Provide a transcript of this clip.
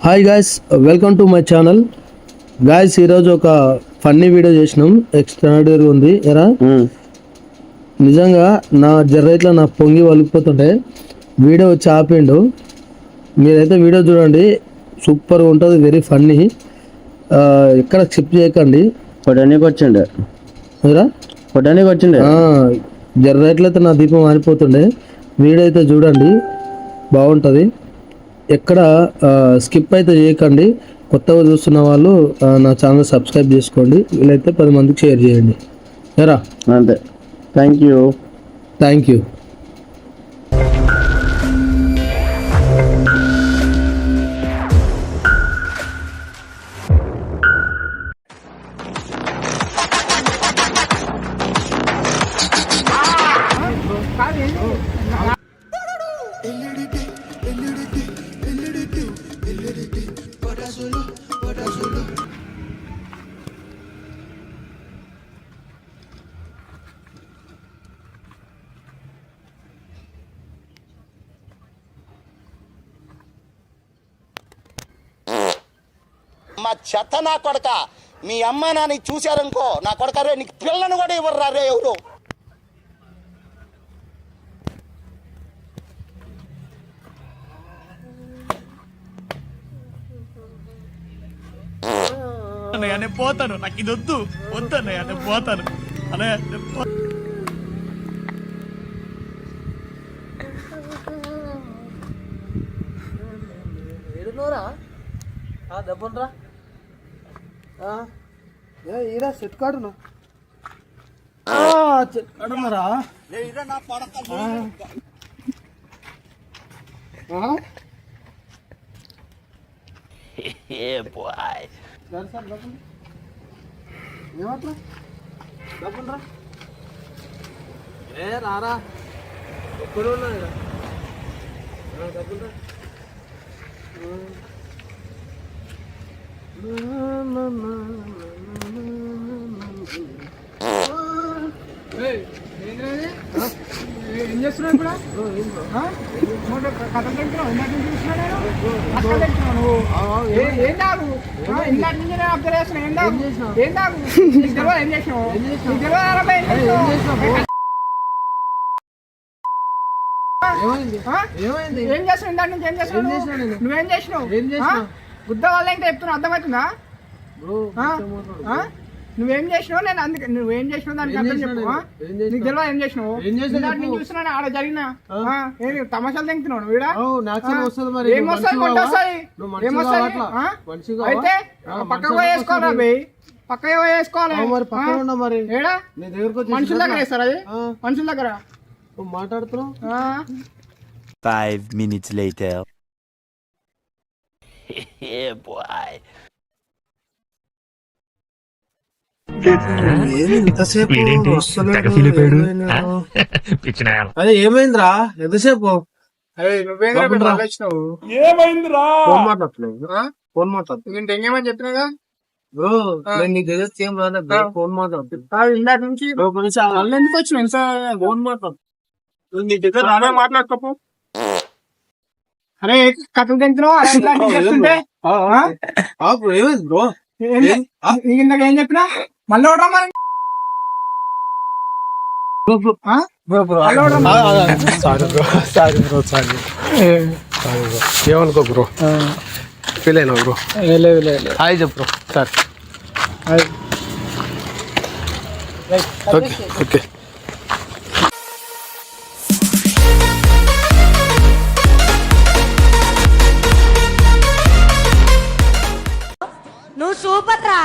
Hi guys, welcome to my channel. Guys, ఈరోజు ఒక funny video చేసినాం. ఎక్స్ట్రాడినరీ ఉంది ఎరా. నిజంగా నా జర్రైట్లో నా పొంగి వలిగిపోతుంటే వీడియో వచ్చి ఆపిండు. మీరైతే వీడియో చూడండి, సూపర్గా ఉంటుంది, వెరీ ఫన్నీ. ఎక్కడ స్కిప్ చేయకండి. కొట్టడానికి వచ్చిండే మీరా కొట్టడానికి వచ్చిండే జర్రైట్లో అయితే నా దీపం ఆరిపోతుండే. వీడియో అయితే చూడండి, బాగుంటుంది. ఎక్కడ స్కిప్ అయితే చేయకండి. కొత్తగా చూస్తున్న వాళ్ళు నా ఛానల్ సబ్స్క్రైబ్ చేసుకోండి. వీలైతే 10 మందికి షేర్ చేయండి. ఎరా అంతే. Thank you. మా చెత్త నా కొడక, మీ అమ్మ నాని చూశారనుకో నా కొడక, రే నీకు పిల్లను కూడా ఇవ్వరు రే ఎవరు. నేను పోతాను, నాకు ఇది వద్దు వద్దన్నయ్య, నేను పోతాను అన్నయ్య. దబ్బునరా ఈరా సెట్ కాడును కాడున్నారా? నా కొడక ఏమట్లా డబ్బునరా? ఏ రారా, ఎప్పుడు ఉన్నది డబ్బునరా? ఏం చేస్తున్నావు ఇప్పుడు? కథలు తింటున్నావు? ఏం తాగు? ఇందాక నుంచి నేను అబ్జర్వ్ చేస్తున్నా. ఏం తాగు? ఏం తాగు? నీకు తెలియదు ఏం చేసినావు? నీకు తెలియదు ఏం చేస్తున్నావు? ఇందాక నుంచి ఏం చేస్తున్నావు? నువ్వేం చేసినావు? బుద్ధ వాళ్ళ ఇంకా చెప్తున్నా, అర్థమవుతుందా? నువ్వేం చేసినావు? నేను అందుకే నువ్వేం చేసినావు దానికి అర్థం చెప్పు. నీకు తెలియదు ఏం చేసినావు? నేను చూస్తున్నాను ఆడ జరిగిన తమాషాలు తెంగుతున్నావు నువ్వు. ఏమొస్తాయి? అయితే పక్కకు పోయేసుకోవాలి అవి, పక్క వేసుకోవాలి. ఏడా మనుషుల దగ్గర వేస్తారు, అది మనుషుల దగ్గర మాట్లాడుతున్నావు. 5 minutes later. అదే ఏమైందిరా? ఎంతసేపు ఏమైందిరా? ఫోన్ మాట్లాడుతున్నావు. ఇంకేమని చెప్పినాగా బ్రో, నీకు ఏం రాలేదు. ఫోన్ మాట్లాడుతున్నావు ఇందాక నుంచి. ఎందుకు వచ్చినావు? ఫోన్ మాట్లాడు, నీ దగ్గర రానే మాట్లాడుకోపో. అరే కథలు తింటున్నావు? ఏమైంది బ్రో? ఇందాక ఏం చెప్పినా మళ్ళీ ఏమనుకో బ్రో, ఫీల్ అయినా బ్రో. లేదు హాయ్ చెప్పు బ్రో. Sir okay. నువ్వు సూపర్ రా.